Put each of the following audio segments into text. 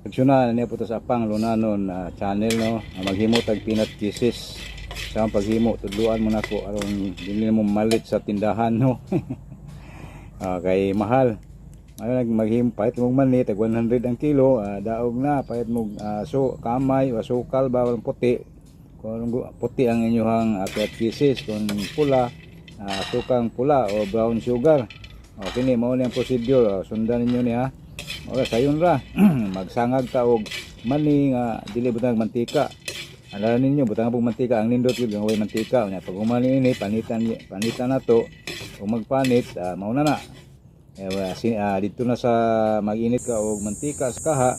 Aksyonan niya po sa apang lunanon channel no, maghimo tag peanut kisses. Sa paghimo tudluan mo nako aron dili mo malit sa tindahan no. Kay mahal. Ayun maghimo pahit mo mani tag 100 ang kilo, daog na pahit mo so kamay o sukal bawal puti. Kung puti ang inyong peanut kisses, kung pula sukang pula o brown sugar. Kini mao ni ang procedure, sundan ninyo ni ha. Ora sayon ra magsangag ta og mani nga dili butang mantika. Ala ninyo butang pug mantika ang nindot gyud nga way mantika nya pag humani ini panitan nato o magpanit mao na. Dito na sa mag-init ka og mantika sa kaha,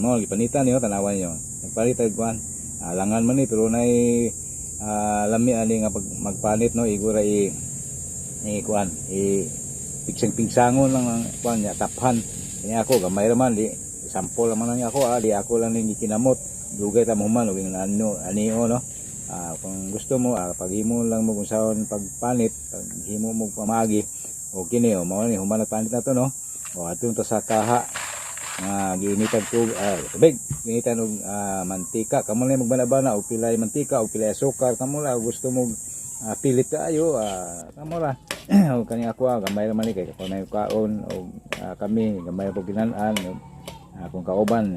mo gipanitan niyo tanawan niyo. Nagpalit og kuan. Langan man ni pero nay lami ani nga pag magpanit no igura kuan pigsang-pingsangon lang ang kuan nya taphan. Kaya ako gamay raman di sample naman niya ako di ako lang ning gikinamot dugay ta mo man og anio no. Kung gusto mo paghimo lang mo kung saan pagpanit paghimo mo pamagi o kini mao ni human panit na to no. Atong to sa kaha nga giinitan tubig giinitan og mantika kamo lang magbana-bana og pilay mantika og pilay asukar kamo la gusto mo pilit kaayo kamo la o kani ako gamay ra man ni kay kung may kaon o kami gamay po ginan-an kung kauban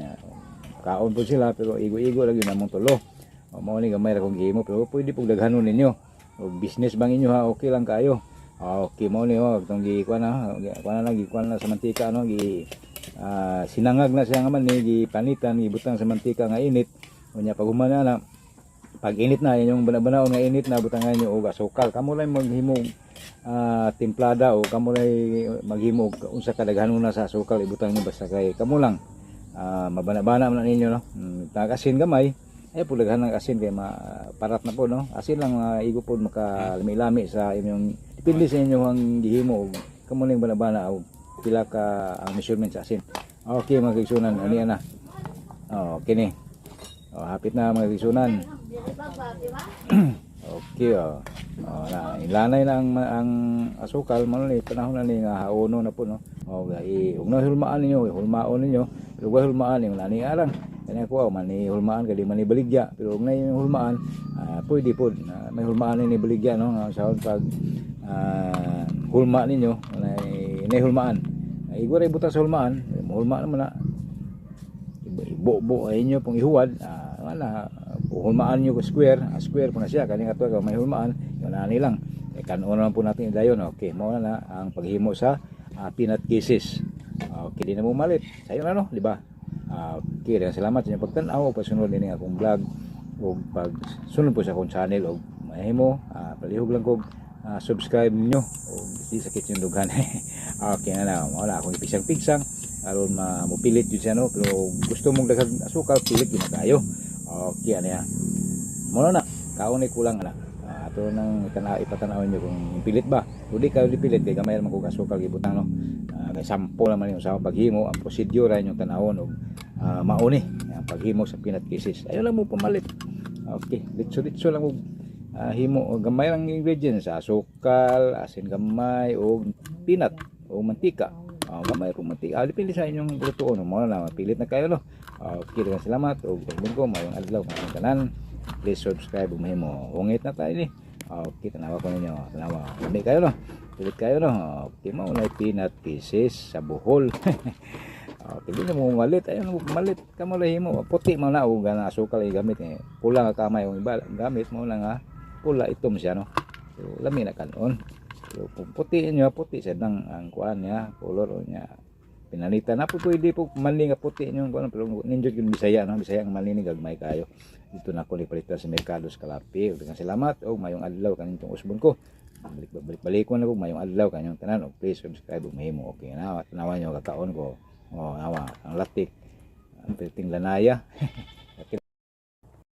kaon po sila pero igo-igo lagi namong tulo o mao ni gamay ra kong gihimo pero pwede pug daghanon ninyo og business bang inyo ha okay lang kayo okay mao ni tong gikuan na sa mantika no sinangag na siya nga man ni gipanitan gibutang sa mantika nga init unya pag humana na pag init na inyong bana-banaon nga init na butangan nyo og asukal kamo lang maghimo timplada o kamo lang maghimo unsa kadaghanon na sa asukal ibutang nyo basta kay kamo lang mabana-bana man ninyo no. Asin gamay ay pud daghan ng asin kay parat na po no. Asin lang igo pod makalami-lami sa inyong depende sa inyo ang gihimo og kamo lang bana-bana og pila ka ang measurement sa asin. Okay mga kaigsunan ani na. Kini hapit na mga kaigsunan. Okay ilanay na ang asukal man ni panahon na ni nga hauno na po no. Ug na hulmaan ninyo hulmaon ninyo pero wa hulmaan ni nani arang kani ako man ni hulmaan kadi man ni baligya pero ug nay hulmaan pwede pod may hulmaan ni baligya no sa pag hulma ninyo nay hulmaan igura ibutang sa hulmaan hulma naman na ibo inyo pong ihuwad wala hulmaan nyo ko square po na siya kani ato may hulmaan yun ani lang kanon lang po natin dayon okay mao na ang paghimo sa peanut kisses okay di na mo malit sayo na no di ba okay salamat sa inyong pagtan-aw o pasunod din akong vlog o pag sunod po sa akong channel o mahimo palihog lang ko subscribe niyo o di sakit yung dughan okay na wala akong ipisang-pigsang aron mapilit yun siya no pero gusto mong daghang asukal pilit yun na kayo okay ano yan muna na kaunay kulang na ato nang ipatanaw nyo kung pilit ba o di kayo pilit kay gamay naman kung asukal gibutang no kay sample naman yung sa paghimo ang procedure yung tanawon o mauni ang paghimo sa peanut kisses ayaw lang mo pumalit okay litso lang mo himo o gamay lang ingredients asukal asin gamay o peanut o mantika gamay kung mantika dipili sa inyong lutuon mo na mapilit na kayo no okay daghang salamat og munggo mayong adlaw mayong tanan please subscribe ug mahimo ungit na tayo ni okay tanawa ko ninyo tanawa hindi kayo no pilit kayo no okay mao na peanut kisses sa buhol okay di na mo malit ayon mo malit kamo lahimo puti man na og asukal gamit pula nga kamay og iba gamit mo lang pula itom siya no so lami na kanon so kung puti niya puti sa nang ang kuan niya color niya pinalitan na po pwede po mali nga puti niyo kuan pero ninjot yung Bisaya no Bisaya ang mali ni gagmay kayo dito na ko ipalitan sa merkado sa Kalapi ug salamat og mayong adlaw kaning usbon ko balik ko na po mayong adlaw kanyang tanan og please subscribe ug mahimo okay na tanawan niyo kakaon ko nawa ang latik ang perting lanaya